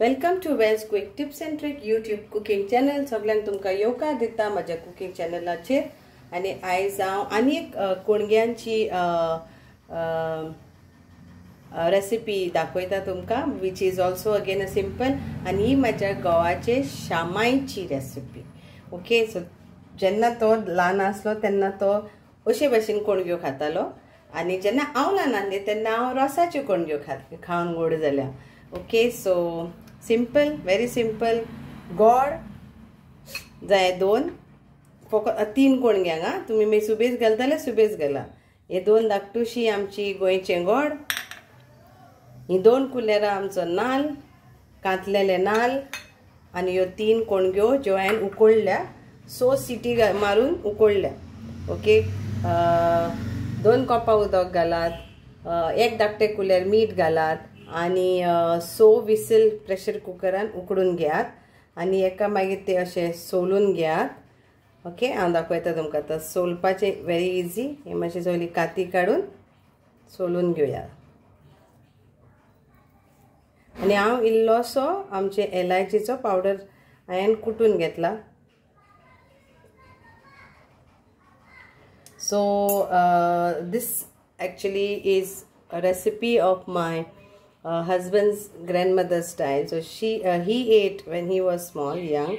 Welcome to Wells quick tips and trick YouTube cooking channel. सगळ्यांक तुमकां येवकार दिता म्हज्या कुकिंग चॅनलाचेर. आनी आयज हांव आनी एक कोणग्यांची रेसिपी दाखयता तुमकां, which is also again a simple. आनी ही म्हज्या घोवाचे शामायची रेसिपी. ओके, सो जेन्ना तो ल्हान आसलो तेन्ना तो अशे भशेन कोणग्यो खातालो. आनी जेन्ना हांव ल्हान आसलें तेन्ना हांव रोसाच्यो कोणग्यो खावन गोड जाल्या. Okay, so simple, very simple. गोड जाय 2, फकत 3 कोणग्यांक. हां, तुमी मागीर सुबेज घालता जाल्यार सुबेज घाला. हे 2 धाकटुशी आमची गोंयचें गोड. ही 2 कुलेरां आमचो नाल्ल, कांतलेले नाल्ल. आनी ह्यो 3 कोणग्यो ज्यो हांवें उकडल्या, 6 सिटी मारून उकडल्या. ओके, 2 कोपां उदक घालात, 1 धाकटे कुलेर मीठ घालात आनी 6 विसील प्रेशर कुकरान उकडून घेयात. आनी एका मागीर ते अशें सोलून घेयात. ओके, हांव दाखयता तुमकां आतां सोलपाचें. Very easy. हे मातशी सगळी काती काडून सोलून घेवया. आनी हांव इल्लोसो आमचे एलायचीचो पावडर हांवें कुटून घेतला. So this actually is a recipe of my husband's grandmother's style. So he ate when he was small, young.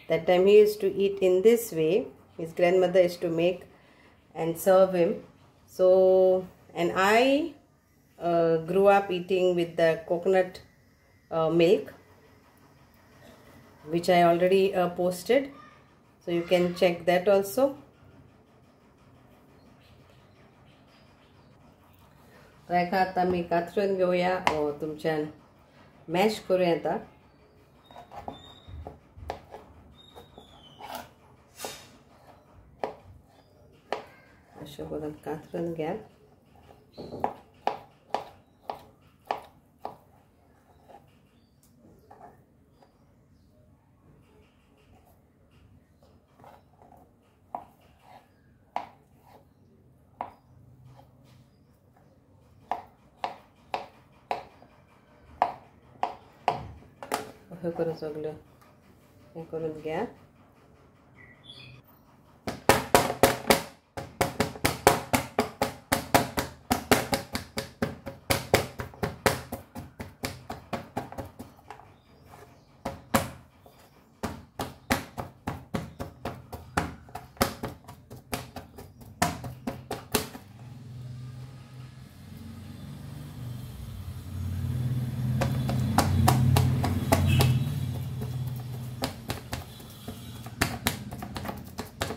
That time he used to eat in this way. His grandmother used to make and serve him. So, and I grew up eating with the coconut milk, which I already posted. So you can check that also. ताका आतां आमी कातरून घेवया. तुमच्यान mash करूं येता. अशें करून कातरून घ्या. हे करून सगळं हे करून घ्या.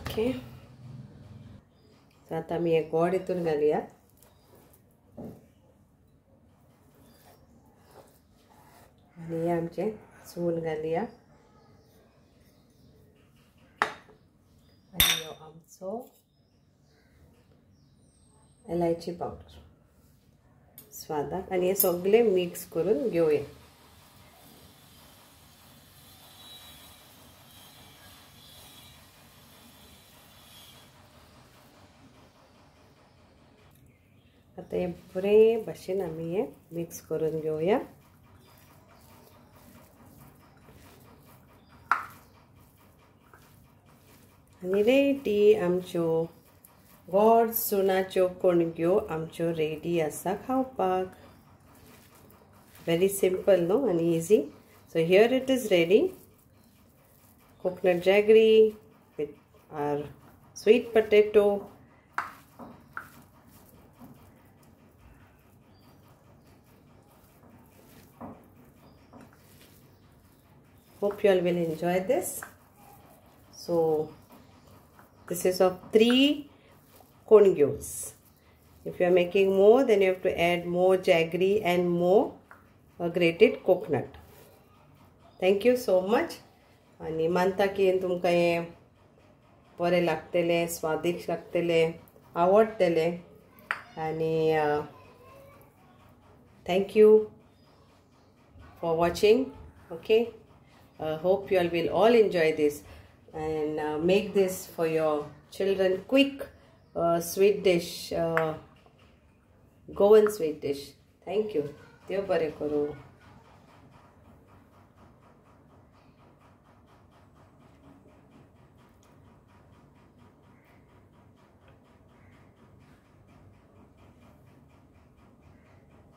ओके, आता आमी हे गोड हितून घालुया. आनी हे आमचे चूल घालुया. आनी हो आमचो एलायची पावडर स्वादाक. आनी हे सगळे मिक्स करून घेवया. आता हे बरे भाशेन आमी हे मिक्स करून घेवया. आनी रेडी आमच्यो गोड सुणाच्यो कोणग्यो आमच्यो रेडी आसा खावपाक. व्हेरी सिंपल न्हू आनी easy. So here it is ready. Coconut jaggery with our sweet potato. Hope you all will enjoy this. So this is of 3 kongyos. If you are making more, then you have to add more jaggery and more grated coconut. Thank you so much. आणि मानता की तुमकां हे बरें लागतले, स्वादिष्ट लागतले, आवडटले. आणि thank you for watching. Okay, hope you all will enjoy this and make this for your children. Quick sweet dish, Goan sweet dish. Thank you. देव बरें करूं.